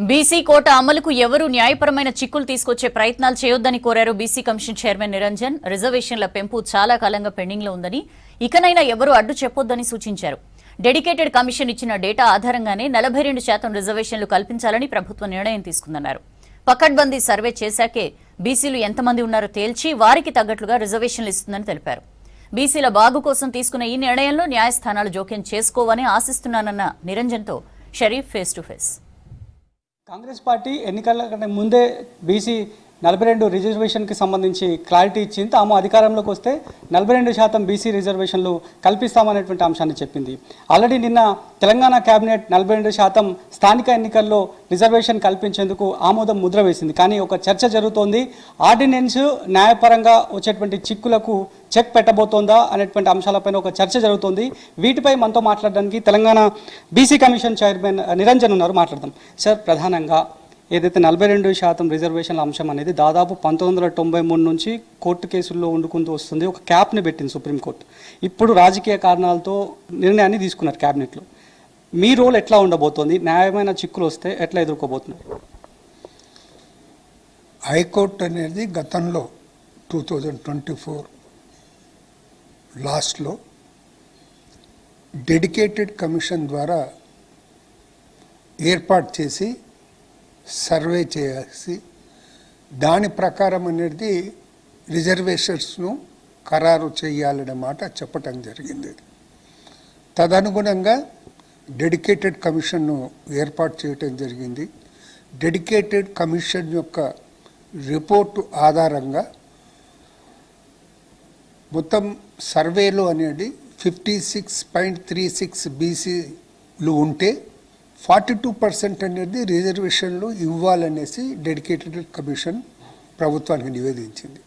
BC కోట అమలుకు ఎవరూ న్యాయపరమైన చిక్కులు తీసుకొచ్చే ప్రయత్నాలు చేయొద్దని కోరారు బీసీ కమిషన్ చైర్మన్ నిరంజన్. రిజర్వేషన్ల పెంపు చాలా కాలంగా పెండింగ్ లో ఉందని, ఇకనైనా ఎవరూ అడ్డు చెప్పొద్దని సూచించారు. డెడికేటెడ్ కమిషన్ ఇచ్చిన డేటా ఆధారంగానే 42% రిజర్వేషన్లు కల్పించాలని ప్రభుత్వం నిర్ణయం తీసుకుందన్నారు. పకడ్బందీ సర్వే చేశాకే బీసీలు ఎంతమంది ఉన్నారో తేల్చి వారికి తగ్గట్లుగా రిజర్వేషన్లు ఇస్తుందని తెలిపారు. బీసీల బాగు కోసం తీసుకున్న ఈ నిర్ణయంలో న్యాయస్థానాలు జోక్యం చేసుకోవని ఆశిస్తున్నానన్న నిరంజన్తో Sharif face to face. Congress party ఎన్నికల కంటే ముందే బీసీ 42 రిజర్వేషన్కి సంబంధించి క్లారిటీ ఇచ్చింది. తాము అధికారంలోకి వస్తే 42% బీసీ రిజర్వేషన్లు కల్పిస్తామనేటువంటి అంశాన్ని చెప్పింది. ఆల్రెడీ నిన్న తెలంగాణ కేబినెట్ 42% స్థానిక ఎన్నికల్లో రిజర్వేషన్ కల్పించేందుకు ఆమోదం ముద్ర వేసింది. కానీ ఒక చర్చ జరుగుతోంది. ఆర్డినెన్స్ న్యాయపరంగా వచ్చేటువంటి చిక్కులకు చెక్ పెట్టబోతోందా అనేటువంటి అంశాలపైన ఒక చర్చ జరుగుతోంది. వీటిపై మనతో మాట్లాడడానికి Telangana BC commission chairman Niranjan ఉన్నారు. మాట్లాడదాం సార్. ప్రధానంగా ఏదైతే 42% రిజర్వేషన్ల అంశం అనేది దాదాపు 1993 నుంచి కోర్టు కేసుల్లో వండుకుంటూ వస్తుంది. ఒక క్యాప్ని పెట్టింది సుప్రీంకోర్టు. ఇప్పుడు రాజకీయ కారణాలతో నిర్ణయాన్ని తీసుకున్నారు క్యాబినెట్లో. మీ రోల్ ఎట్లా ఉండబోతోంది? న్యాయమైన చిక్కులు వస్తే ఎట్లా ఎదుర్కోబోతున్నారు? హైకోర్టు అనేది గతంలో 2024 లాస్ట్లో డెడికేటెడ్ కమిషన్ ద్వారా ఏర్పాటు చేసి సర్వే చేసి దాని ప్రకారం అనేది రిజర్వేషన్స్ను ఖరారు చేయాలనే మాట చెప్పటం జరిగింది. తదనుగుణంగా డెడికేటెడ్ కమిషన్ను ఏర్పాటు చేయటం జరిగింది. డెడికేటెడ్ కమిషన్ యొక్క రిపోర్టు ఆధారంగా మొత్తం సర్వేలో అనేది 56.36 బీసీలు ఉంటే 42% అనేది రిజర్వేషన్లు ఇవ్వాలనేసి డెడికేటెడ్ కమిషన్ ప్రభుత్వానికి నివేదించింది.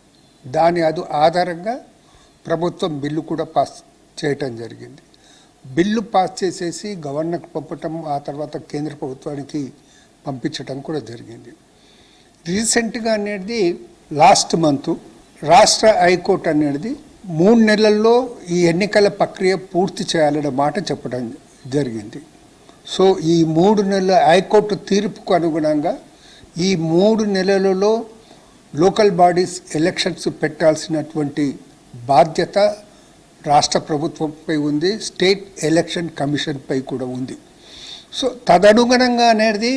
దాని ఆధారంగా ప్రభుత్వం బిల్లు కూడా పాస్ చేయటం జరిగింది. బిల్లు పాస్ చేసేసి గవర్నర్కి పంపటం, ఆ తర్వాత కేంద్ర ప్రభుత్వానికి పంపించటం కూడా జరిగింది. రీసెంట్గా అనేది లాస్ట్ మంత్ రాష్ట్ర హైకోర్టు అనేది 3 నెలల్లో ఈ ఎన్నికల ప్రక్రియ పూర్తి చేయాలనే మాట చెప్పడం జరిగింది. సో ఈ 3 నెలల హైకోర్టు తీర్పుకు అనుగుణంగా ఈ 3 నెలలలో లోకల్ బాడీస్ ఎలక్షన్స్ పెట్టాల్సినటువంటి బాధ్యత రాష్ట్ర ప్రభుత్వంపై ఉంది, స్టేట్ ఎలక్షన్ కమిషన్పై కూడా ఉంది. సో తదనుగుణంగా అనేది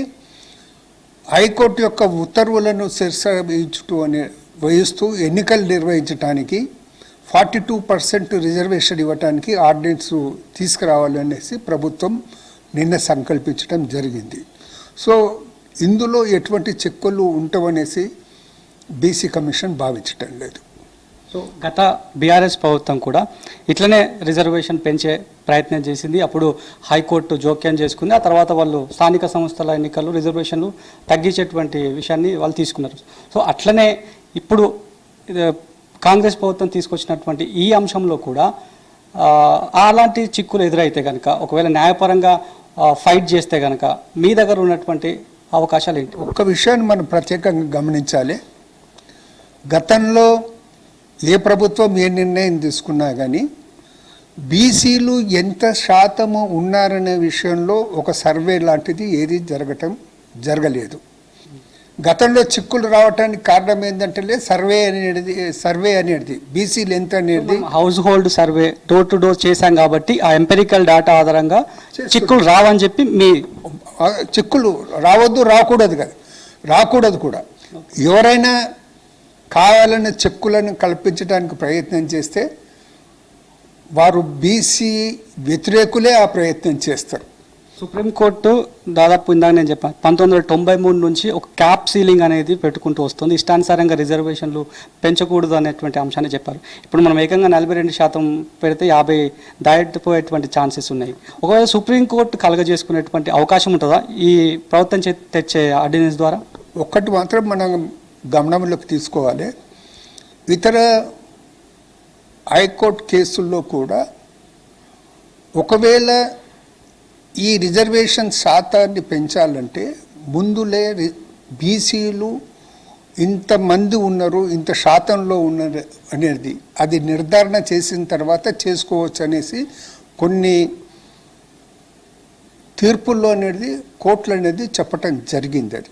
హైకోర్టు యొక్క ఉత్తర్వులను వహిస్తూ ఎన్నికలు నిర్వహించడానికి 42% రిజర్వేషన్ ఇవ్వడానికి ఆర్డినెన్స్ తీసుకురావాలనేసి ప్రభుత్వం నిన్న సంకల్పించడం జరిగింది. సో ఇందులో ఎటువంటి చిక్కులు ఉంటావనేసి బీసీ కమిషన్ భావించటం లేదు. సో గత బీఆర్ఎస్ ప్రభుత్వం కూడా ఇట్లనే రిజర్వేషన్ పెంచే ప్రయత్నం చేసింది. అప్పుడు హైకోర్టు జోక్యం చేసుకుంది. ఆ తర్వాత వాళ్ళు స్థానిక సంస్థల ఎన్నికల్లో రిజర్వేషన్లు తగ్గించేటువంటి విషయాన్ని వాళ్ళు తీసుకున్నారు. సో అట్లనే ఇప్పుడు కాంగ్రెస్ ప్రభుత్వం తీసుకొచ్చినటువంటి ఈ అంశంలో కూడా అలాంటి చిక్కులు ఎదురైతే కనుక, ఒకవేళ న్యాయపరంగా ఫైట్ చేస్తే కనుక మీ దగ్గర ఉన్నటువంటి అవకాశాలు ఏంటి? ఒక్క విషయాన్ని మనం ప్రత్యేకంగా గమనించాలి. గతంలో ఏ ప్రభుత్వం ఏ నిర్ణయం తీసుకున్నా కానీ బీసీలు ఎంత శాతము ఉన్నారనే విషయంలో ఒక సర్వే లాంటిది ఏది జరగలేదు. గతంలో చిక్కులు రావడానికి కారణం ఏంటంటే సర్వే అనేది బీసీలు ఎంత అనేది house hold survey door to door చేశాం కాబట్టి ఆ ఎంపెరికల్ డేటా ఆధారంగా చిక్కులు రావని చెప్పి మీ చిక్కులు రాకూడదు కూడా. ఎవరైనా కావాలనే చిక్కులను కల్పించడానికి ప్రయత్నం చేస్తే వారు బీసీ వ్యతిరేకులే ఆ ప్రయత్నం చేస్తారు. సుప్రీంకోర్టు దాదాపు ఇందాక నేను చెప్పాను 1993 నుంచి ఒక క్యాప్ సీలింగ్ అనేది పెట్టుకుంటూ వస్తుంది. ఇష్టానుసారంగా రిజర్వేషన్లు పెంచకూడదు అనేటువంటి అంశాన్ని చెప్పారు. ఇప్పుడు మనం ఏకంగా 42% పెడితే 50 దాటిపోయేటువంటి ఛాన్సెస్ ఉన్నాయి. ఒకవేళ సుప్రీంకోర్టు కలగజేసుకునేటువంటి అవకాశం ఉంటుందా ఈ ప్రభుత్వం తెచ్చే ఆర్డినెన్స్ ద్వారా? ఒక్కటి మాత్రం మనం గమనంలోకి తీసుకోవాలి. ఇతర హైకోర్టు కేసుల్లో కూడా ఒకవేళ ఈ రిజర్వేషన్ శాతాన్ని పెంచాలంటే ముందులే బీసీలు ఇంతమంది ఉన్నారు, ఇంత శాతంలో ఉన్నారు అనేది అది నిర్ధారణ చేసిన తర్వాత చేసుకోవచ్చు అనేసి కొన్ని తీర్పుల్లో అనేది కోర్టులు అనేది చెప్పటం జరిగింది. అది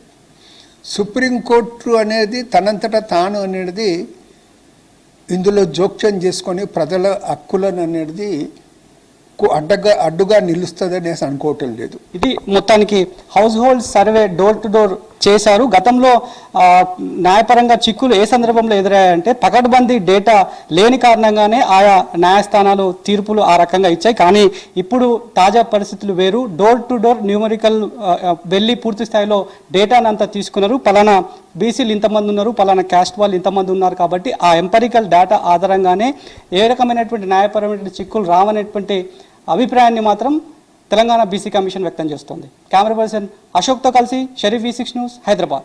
సుప్రీంకోర్టు అనేది తనంతటా తాను అనేది ఇందులో జోక్యం చేసుకొని ప్రజల హక్కులను అనేది అడ్డుగా నిలుస్తుంది అనేసి అనుకోవటం లేదు. ఇది మొత్తానికి house hold survey door to door చేశారు. గతంలో న్యాయపరంగా చిక్కులు ఏ సందర్భంలో ఎదురయ్యాయంటే పకడ్బందీ డేటా లేని కారణంగానే ఆయా న్యాయస్థానాలు తీర్పులు ఆ రకంగా ఇచ్చాయి. కానీ ఇప్పుడు తాజా పరిస్థితులు వేరు. డోర్ టు డోర్ న్యూమరికల్ వెళ్ళి పూర్తి స్థాయిలో డేటాను అంతా తీసుకున్నారు. పలానా బీసీలు ఇంతమంది ఉన్నారు, పలానా క్యాస్ట్ వాళ్ళు ఇంతమంది ఉన్నారు. కాబట్టి ఆ ఎంపరికల్ డేటా ఆధారంగానే ఏ రకమైనటువంటి న్యాయపరమైన చిక్కులు రావనేటువంటి అభిప్రాయాన్ని మాత్రం తెలంగాణ బీసీ కమిషన్ వ్యక్తం చేస్తోంది. కెమెరా పర్సన్ అశోక్తో కలిసి షరీఫ్, V6 న్యూస్, హైదరాబాద్.